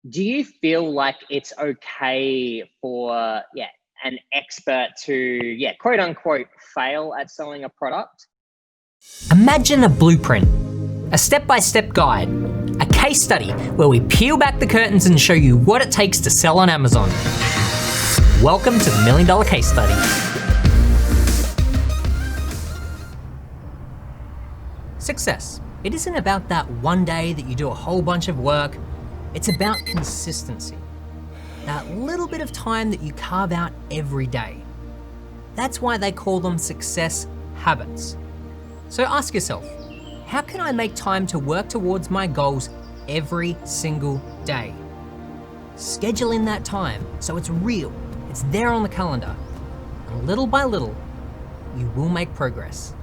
Do you feel like it's okay for an expert to quote unquote fail at selling a product? Imagine a blueprint, a step-by-step guide, a case study where we peel back the curtains and show you what it takes to sell on Amazon. Welcome to the $1 Million Case Study. Success. It isn't about that one day that you do a whole bunch of work. It's about consistency. That little bit of time that you carve out every day. That's why they call them success habits. So ask yourself, how can I make time to work towards my goals every single day? Schedule in that time so it's real, it's there on the calendar. And little by little, you will make progress.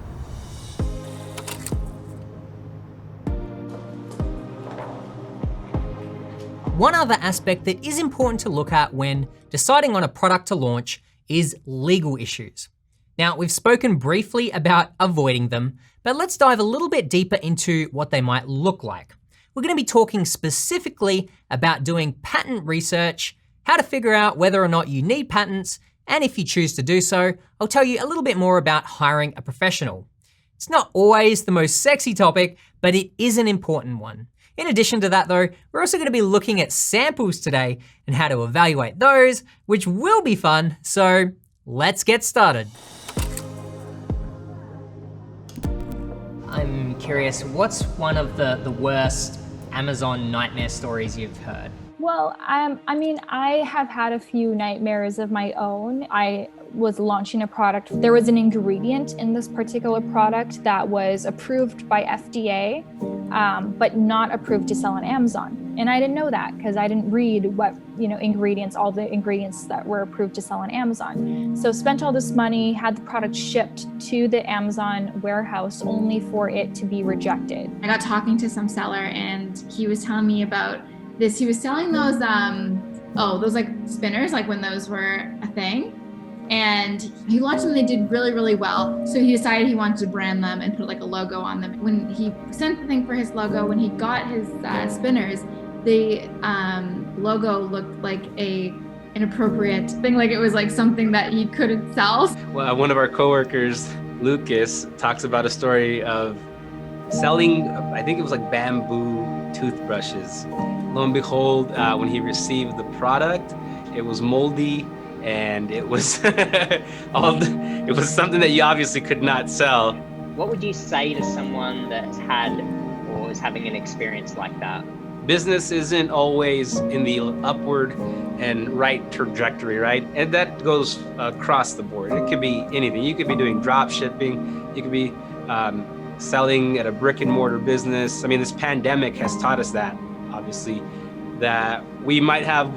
One other aspect that is important to look at when deciding on a product to launch is legal issues. Now, we've spoken briefly about avoiding them, but let's dive a little bit deeper into what they might look like. We're gonna be talking specifically about doing patent research, how to figure out whether or not you need patents, and if you choose to do so, I'll tell you a little bit more about hiring a professional. It's not always the most sexy topic, but it is an important one. In addition to that though, we're also gonna be looking at samples today and how to evaluate those, which will be fun, so let's get started. I'm curious, what's one of the worst Amazon nightmare stories you've heard? Well, I have had a few nightmares of my own. I was launching a product. There was an ingredient in this particular product that was approved by FDA, but not approved to sell on Amazon. And I didn't know that because I didn't read what, ingredients, all the ingredients that were approved to sell on Amazon. So spent all this money, had the product shipped to the Amazon warehouse only for it to be rejected. I got talking to some seller and he was telling me about this. He was selling those, those like spinners, like when those were a thing. And he launched them, they did really, really well. So he decided he wanted to brand them and put like a logo on them. When he sent the thing for his logo, when he got his spinners, the logo looked like an inappropriate thing. Like it was like something that he couldn't sell. Well, one of our coworkers, Lucas, talks about a story of selling, I think it was like bamboo toothbrushes. Lo and behold, when he received the product, it was moldy and it was it was something that you obviously could not sell. What would you say to someone that's had or is having an experience like that? Business isn't always in the upward and right trajectory, right? And that goes across the board. It could be anything. You could be doing drop shipping. You could be selling at a brick and mortar business. I mean, this pandemic has taught us that, obviously, that we might have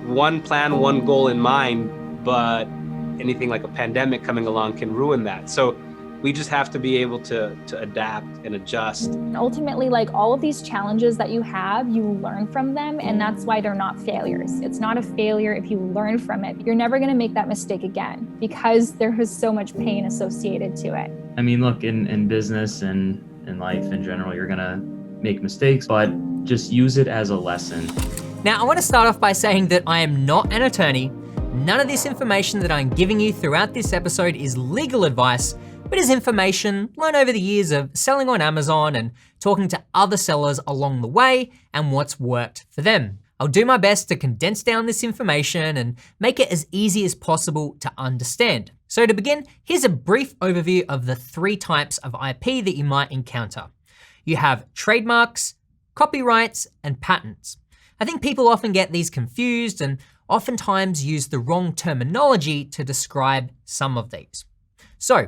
one plan, one goal in mind, but anything like a pandemic coming along can ruin that. So we just have to be able to adapt and adjust. Ultimately, like all of these challenges that you have, you learn from them, and that's why they're not failures. It's not a failure if you learn from it. You're never gonna make that mistake again because there is so much pain associated to it. I mean, look, in business and in life in general, you're gonna make mistakes, but just use it as a lesson. Now, I wanna start off by saying that I am not an attorney. None of this information that I'm giving you throughout this episode is legal advice, but is information learned over the years of selling on Amazon and talking to other sellers along the way and what's worked for them. I'll do my best to condense down this information and make it as easy as possible to understand. So to begin, here's a brief overview of the 3 types of IP that you might encounter. You have trademarks, copyrights, and patents. I think people often get these confused and oftentimes use the wrong terminology to describe some of these. So,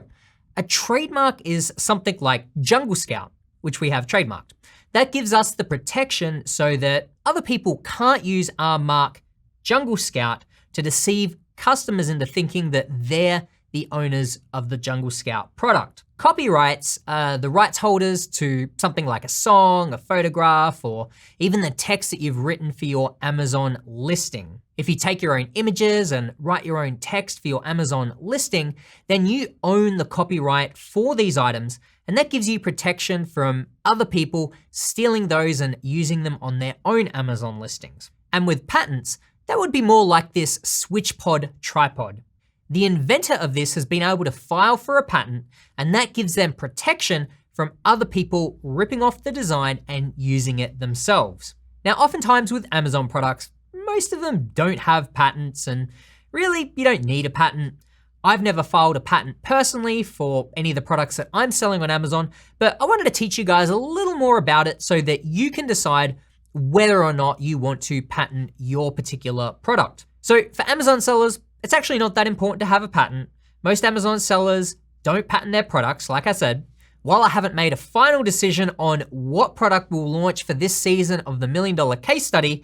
a trademark is something like Jungle Scout, which we have trademarked. That gives us the protection so that other people can't use our mark Jungle Scout to deceive customers into thinking that they're the owners of the Jungle Scout product. Copyrights are the rights holders to something like a song, a photograph, or even the text that you've written for your Amazon listing. If you take your own images and write your own text for your Amazon listing, then you own the copyright for these items, and that gives you protection from other people stealing those and using them on their own Amazon listings. And with patents, that would be more like this switch pod tripod. The inventor of this has been able to file for a patent, and that gives them protection from other people ripping off the design and using it themselves. Now, oftentimes with Amazon products, most of them don't have patents, and really, you don't need a patent. I've never filed a patent personally for any of the products that I'm selling on Amazon, but I wanted to teach you guys a little more about it so that you can decide whether or not you want to patent your particular product. So for Amazon sellers, it's actually not that important to have a patent. Most Amazon sellers don't patent their products, like I said. While I haven't made a final decision on what product will launch for this season of the $1 Million Case Study,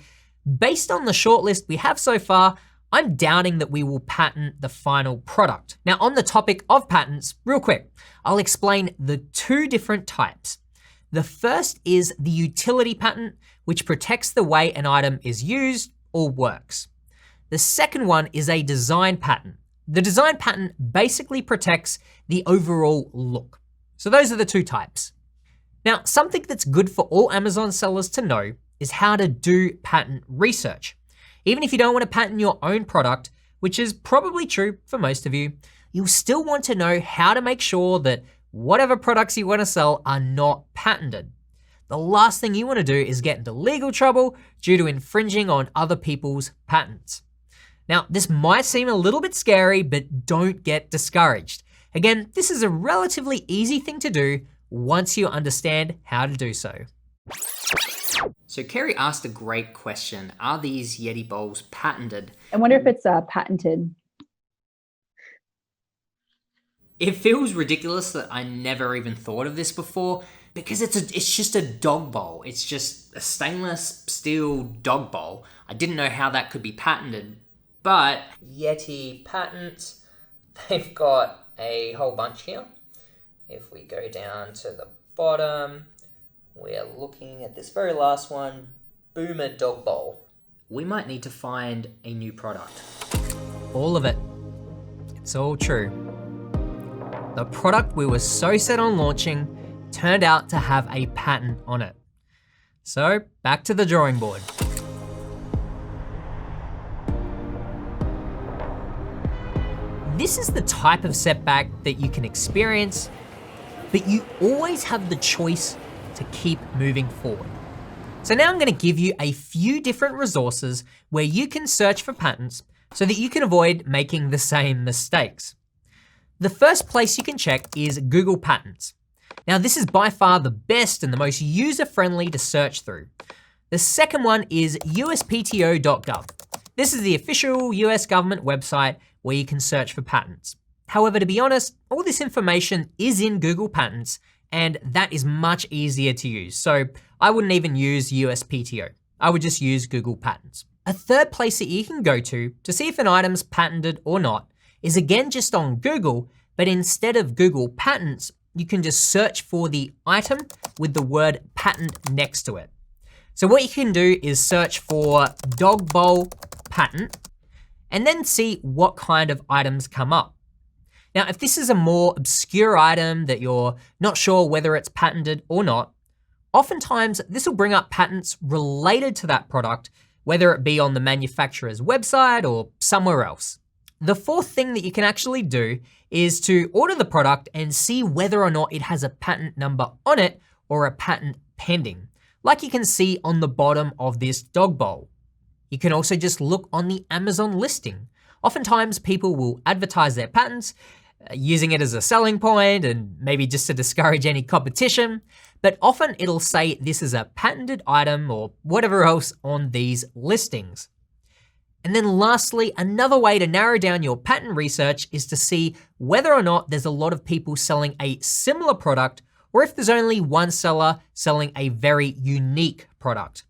based on the shortlist we have so far, I'm doubting that we will patent the final product. Now, on the topic of patents, real quick, I'll explain the two different types. The first is the utility patent, which protects the way an item is used or works. The second one is a design patent. The design patent basically protects the overall look. So those are the two types. Now, something that's good for all Amazon sellers to know is how to do patent research. Even if you don't want to patent your own product, which is probably true for most of you, you'll still want to know how to make sure that whatever products you want to sell are not patented. The last thing you want to do is get into legal trouble due to infringing on other people's patents. Now, this might seem a little bit scary, but don't get discouraged. Again, this is a relatively easy thing to do once you understand how to do so. So Kerry asked a great question. Are these Yeti bowls patented? I wonder if it's patented. It feels ridiculous that I never even thought of this before because it's just a dog bowl. It's just a stainless steel dog bowl. I didn't know how that could be patented, but Yeti patents, they've got a whole bunch here. If we go down to the bottom, we're looking at this very last one, Boomer Dog Bowl. We might need to find a new product. All of it. It's all true. The product we were so set on launching turned out to have a patent on it. So back to the drawing board. This is the type of setback that you can experience, but you always have the choice to keep moving forward. So now I'm going to give you a few different resources where you can search for patents so that you can avoid making the same mistakes. The first place you can check is Google Patents. Now this is by far the best and the most user-friendly to search through. The second one is uspto.gov. This is the official US government website where you can search for patents. However, to be honest, all this information is in Google Patents, and that is much easier to use. So I wouldn't even use USPTO. I would just use Google Patents. A third place that you can go to see if an item's patented or not is again just on Google, but instead of Google Patents, you can just search for the item with the word patent next to it. So what you can do is search for dog bowl patent and then see what kind of items come up. Now, if this is a more obscure item that you're not sure whether it's patented or not, oftentimes this will bring up patents related to that product, whether it be on the manufacturer's website or somewhere else. The fourth thing that you can actually do is to order the product and see whether or not it has a patent number on it or a patent pending, like you can see on the bottom of this dog bowl. You can also just look on the Amazon listing. Oftentimes people will advertise their patents using it as a selling point and maybe just to discourage any competition, but often it'll say this is a patented item or whatever else on these listings. And then lastly, another way to narrow down your patent research is to see whether or not there's a lot of people selling a similar product or if there's only one seller selling a very unique product.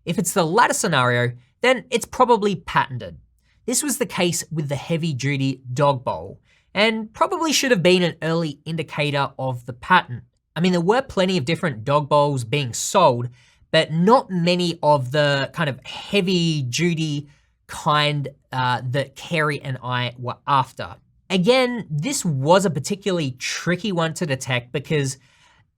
If it's the latter scenario, then it's probably patented. This was the case with the heavy-duty dog bowl and probably should have been an early indicator of the patent. I mean, there were plenty of different dog bowls being sold, but not many of the kind of heavy-duty kind that Kerry and I were after. Again, this was a particularly tricky one to detect because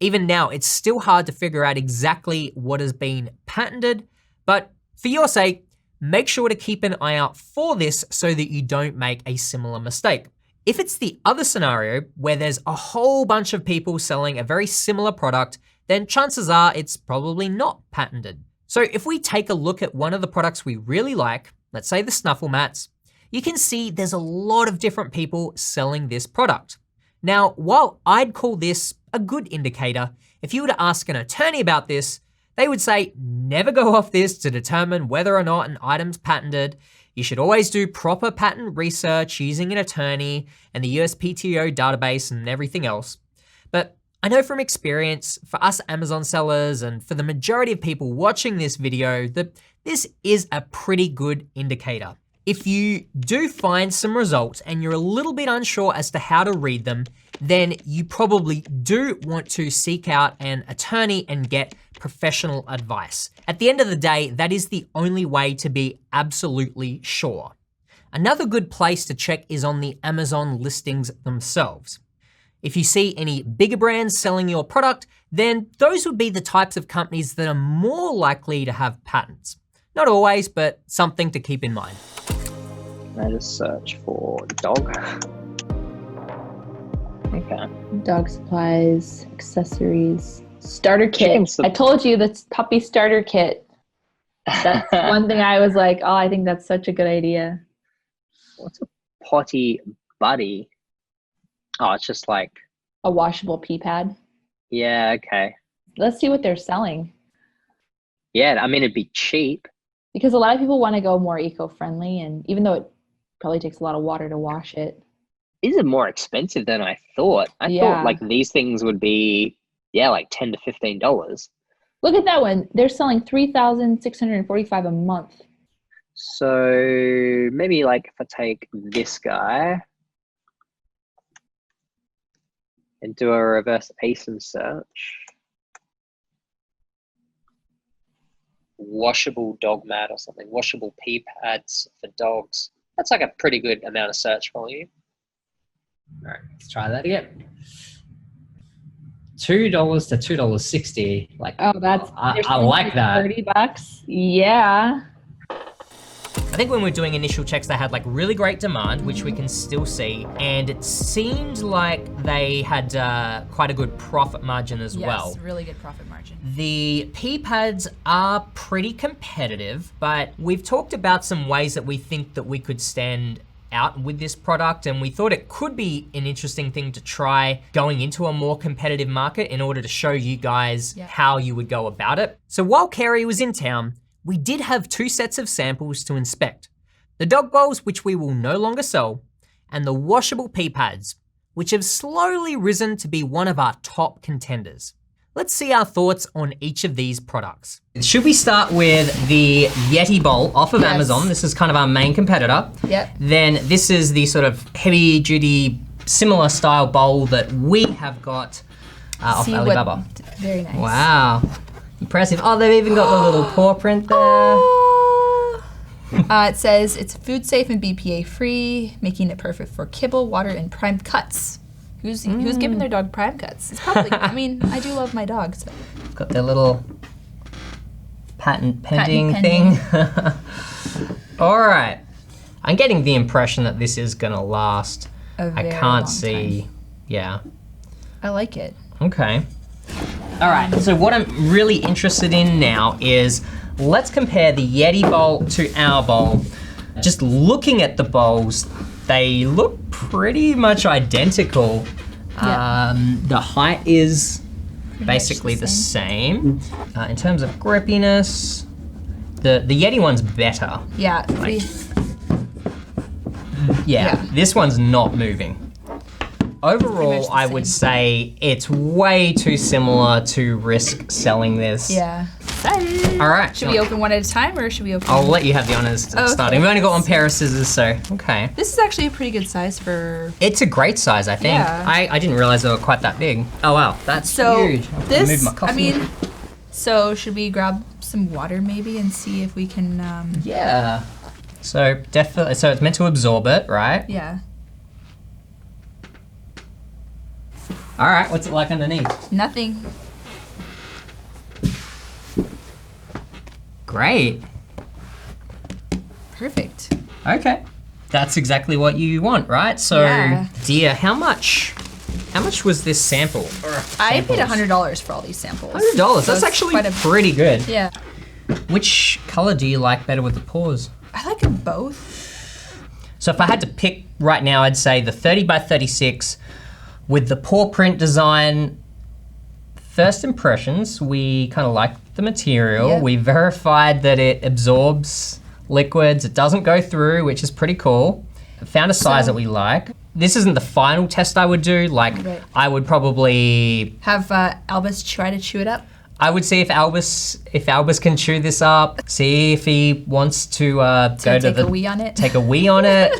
even now it's still hard to figure out exactly what has been patented, but for your sake, make sure to keep an eye out for this so that you don't make a similar mistake. If it's the other scenario where there's a whole bunch of people selling a very similar product, then chances are it's probably not patented. So if we take a look at one of the products we really like, let's say the snuffle mats, you can see there's a lot of different people selling this product. Now, while I'd call this a good indicator, if you were to ask an attorney about this, they would say never go off this to determine whether or not an item's patented. You should always do proper patent research using an attorney and the USPTO database and everything else. But I know from experience, for us Amazon sellers and for the majority of people watching this video, that this is a pretty good indicator. If you do find some results and you're a little bit unsure as to how to read them, then you probably do want to seek out an attorney and get professional advice. At the end of the day, that is the only way to be absolutely sure. Another good place to check is on the Amazon listings themselves. If you see any bigger brands selling your product, then those would be the types of companies that are more likely to have patents. Not always, but something to keep in mind. I just search for dog. Okay. Dog supplies, accessories, starter kit. Chicken sup- I told you that's puppy starter kit. That's one thing I was like, oh, I think that's such a good idea. What's a potty buddy? Oh, it's just like, A washable pee pad. yeah, okay. Let's see what they're selling. Yeah, I mean, it'd be cheap. Because a lot of people want to go more eco-friendly, and even though it probably takes a lot of water to wash it. These are more expensive than I thought. I Yeah. thought like these things would be, yeah, like $10 to $15. Look at that one. They're selling $3,645 a month. So maybe like if I take this guy and do a reverse ASIN search. Washable dog mat or something. Washable pee pads for dogs. That's like a pretty good amount of search volume. All right, let's try that again. $2 to $2.60. Like, Oh, that's I like that. $30. Yeah. I think when we're doing initial checks, they had like really great demand, which we can still see. And it seemed like they had quite a good profit margin as well. Yes, really good profit margin. The pee pads are pretty competitive, but we've talked about some ways that we think that we could stand out with this product, and we thought it could be an interesting thing to try going into a more competitive market in order to show you guys how you would go about it. So while Kerry was in town, we did have 2 sets of samples to inspect. The dog bowls, which we will no longer sell, and the washable pee pads, which have slowly risen to be one of our top contenders. Let's see our thoughts on each of these products. Should we start with the Yeti bowl off of Amazon? This is kind of our main competitor. Yep. Then this is the sort of heavy duty, similar style bowl that we have got off Alibaba. Very nice. Wow, impressive. Oh, they've even got the little paw print there. It says it's food safe and BPA free, making it perfect for kibble, water, and prime cuts. Who's giving their dog prime cuts? It's probably, I mean, I do love my dogs. But. Got their little patent pending thing. All right. I'm getting the impression that this is gonna last. I can't see. Time. Yeah. I like it. Okay. All right, so what I'm really interested in now is let's compare the Yeti bowl to our bowl. Just looking at the bowls, they look pretty much identical. Yeah. The height is Pretty basically much the same. In terms of grippiness, the Yeti one's better. Yeah. Yeah, this one's not moving. Overall, I would say it's way too similar to risk selling this. Yeah. All right. Should we open one at a time, or should we open? I'll let you have the honors starting. We've only got one pair of scissors, so okay. This is actually a pretty good size for. It's a great size, I think. Yeah. I didn't realize they were quite that big. Oh wow, that's huge. I have to move my coffee. So should we grab some water maybe and see if we can? Yeah. So definitely. So it's meant to absorb it, right? Yeah. All right. What's it like underneath? Nothing. Great. Perfect. Okay. That's exactly what you want, right? So, Yeah. dear, how much was this sample? I paid $100 for all these samples. $100. So That's it's actually quite a- pretty good. Yeah. Which color do you like better with the pores? I like them both. So if I had to pick right now, I'd say the 30 by 36 with the paw print design. First impressions, we kind of like the material. Yeah. We verified that it absorbs liquids. It doesn't go through, which is pretty cool. Found a size that we like. This isn't the final test I would do. Like, Right. I would probably, Have Albus try to chew it up. I would see if Albus can chew this up, see if he wants to go to take the a wee on it. take a wee on it,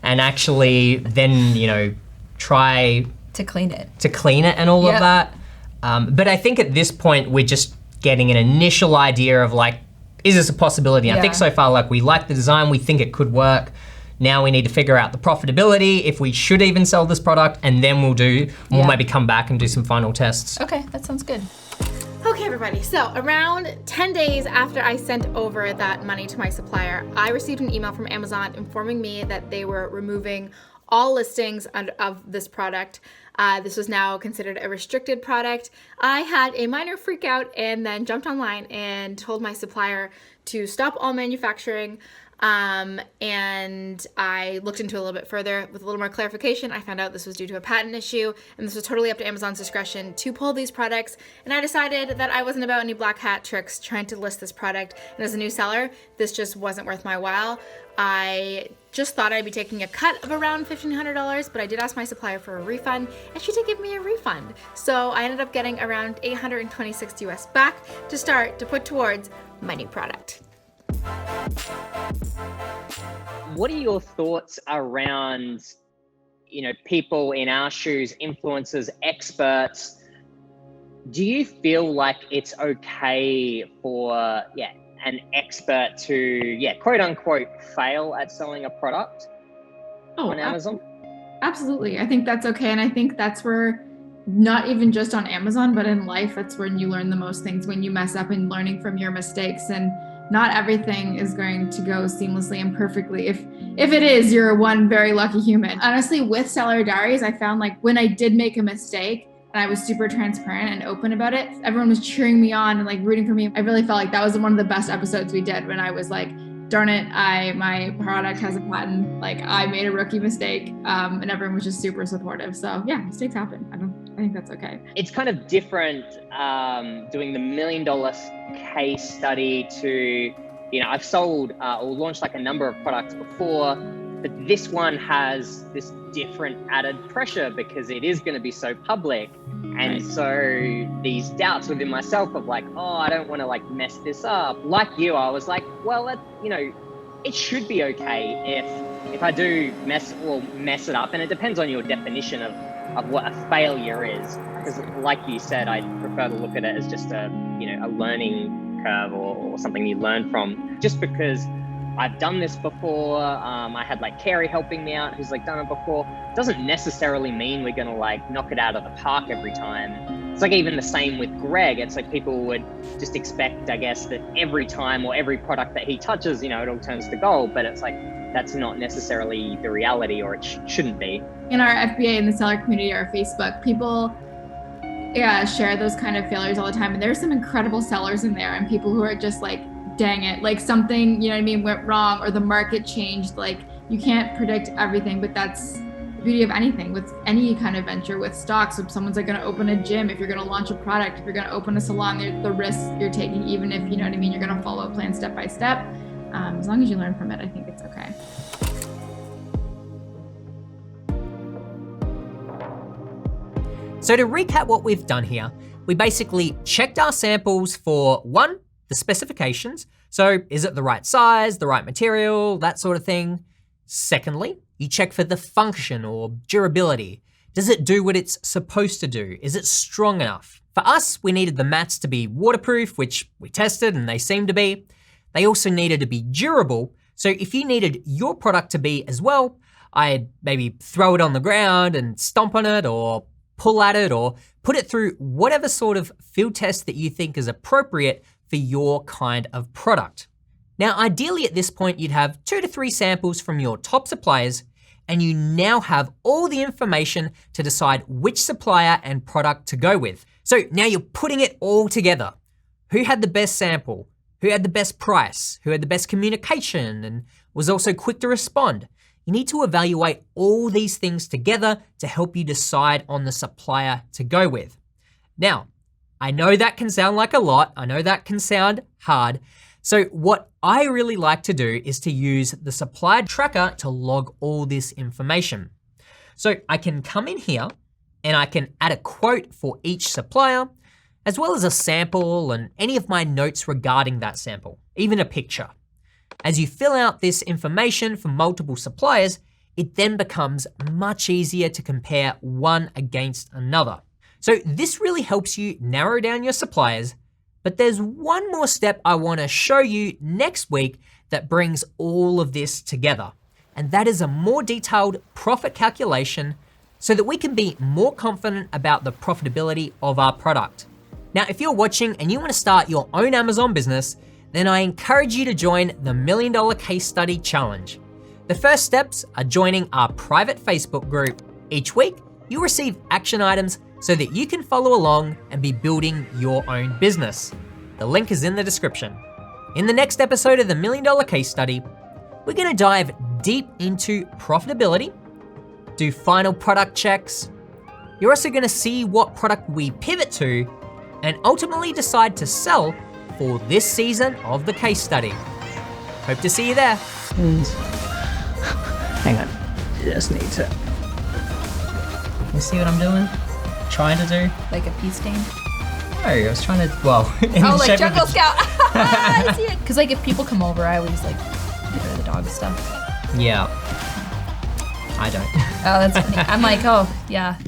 and actually then try To clean it. to clean it and all Yep. of that. But I think at this point we're just getting an initial idea of like, is this a possibility? I think Yeah. so far like we like the design, we think it could work. Now we need to figure out the profitability, if we should even sell this product, and then we'll Yeah. maybe come back and do some final tests. Okay, that sounds good. Okay, everybody, so around 10 days after I sent over that money to my supplier, I received an email from Amazon informing me that they were removing all listings of this product. This was now considered a restricted product. I had a minor freak out and then jumped online and told my supplier to stop all manufacturing. And I looked into it a little bit further with a little more clarification. I found out this was due to a patent issue, and this was totally up to Amazon's discretion to pull these products. And I decided that I wasn't about any black hat tricks trying to list this product. And as a new seller, this just wasn't worth my while. I just thought I'd be taking a cut of around $1,500, but I did ask my supplier for a refund, and she did give me a refund. So I ended up getting around $826 US back to start to put towards my new product. What are your thoughts around, people in our shoes, influencers, experts? Do you feel like it's okay for, an expert to, quote unquote, fail at selling a product on Amazon? Absolutely. I think that's okay. And I think that's where, not even just on Amazon, but in life, that's when you learn the most things, when you mess up and learning from your mistakes. And not everything is going to go seamlessly and perfectly. If it is, you're one very lucky human. Honestly, with Seller Diaries, I found like when I did make a mistake and I was super transparent and open about it, everyone was cheering me on and like rooting for me. I really felt like that was one of the best episodes we did, when I was like, darn it, my product has a patent. Like, I made a rookie mistake, and everyone was just super supportive. So yeah, mistakes happen. I think that's okay. It's kind of different doing the $1 million case study to, I've sold or launched like a number of products before, but this one has this different added pressure because it is going to be so public. And so these doubts within myself of like, oh, I don't want to like mess this up. Like you, I was like, well, it should be okay if I do mess it up. And it depends on your definition of what a failure is. Because like you said, I prefer to look at it as just a learning curve or something you learn from. Just because I've done this before, I had like Carrie helping me out who's like done it before, doesn't necessarily mean we're gonna like knock it out of the park every time. It's like even the same with Greg. It's like people would just expect, I guess, that every time or every product that he touches, it all turns to gold, but it's like, that's not necessarily the reality, or it shouldn't be. In our FBA, in the seller community, our Facebook, people share those kind of failures all the time. And there's some incredible sellers in there and people who are just like, dang it, like something, went wrong, or the market changed. Like, you can't predict everything, but that's the beauty of anything, with any kind of venture, with stocks. If someone's like going to open a gym, if you're going to launch a product, if you're going to open a salon, the risks you're taking, even if, you're going to follow a plan step by step. As long as you learn from it, I think it's okay. So to recap what we've done here, we basically checked our samples for one, the specifications. So is it the right size, the right material, that sort of thing. Secondly, you check for the function or durability. Does it do what it's supposed to do? Is it strong enough? For us, we needed the mats to be waterproof, which we tested and they seem to be. They also needed to be durable. So if you needed your product to be as well, I'd maybe throw it on the ground and stomp on it, or pull at it, or put it through whatever sort of field test that you think is appropriate for your kind of product. Now, ideally at this point, you'd have 2 to 3 samples from your top suppliers, and you now have all the information to decide which supplier and product to go with. So now you're putting it all together. Who had the best sample? Who had the best price? Who had the best communication and was also quick to respond? You need to evaluate all these things together to help you decide on the supplier to go with. Now, I know that can sound like a lot. I know that can sound hard. So what I really like to do is to use the supplier tracker to log all this information. So I can come in here and I can add a quote for each supplier, as well as a sample and any of my notes regarding that sample, even a picture. As you fill out this information for multiple suppliers, it then becomes much easier to compare one against another. So this really helps you narrow down your suppliers, but there's one more step I wanna show you next week that brings all of this together. And that is a more detailed profit calculation so that we can be more confident about the profitability of our product. Now, if you're watching and you wanna start your own Amazon business, then I encourage you to join the $1 Million Case Study Challenge. The first steps are joining our private Facebook group. Each week, you'll receive action items so that you can follow along and be building your own business. The link is in the description. In the next episode of the $1 Million Case Study, we're gonna dive deep into profitability, do final product checks. You're also gonna see what product we pivot to and ultimately decide to sell for this season of the case study. Hope to see you there. Hang on, just need to. You see what I'm doing? Trying to do? Like a pea stain? No, I was trying to, well. Oh, like Jungle Scout. I see it. Because like if people come over, I always like get rid of the dog stuff. Yeah. I don't. Oh, that's funny. I'm like, oh, yeah.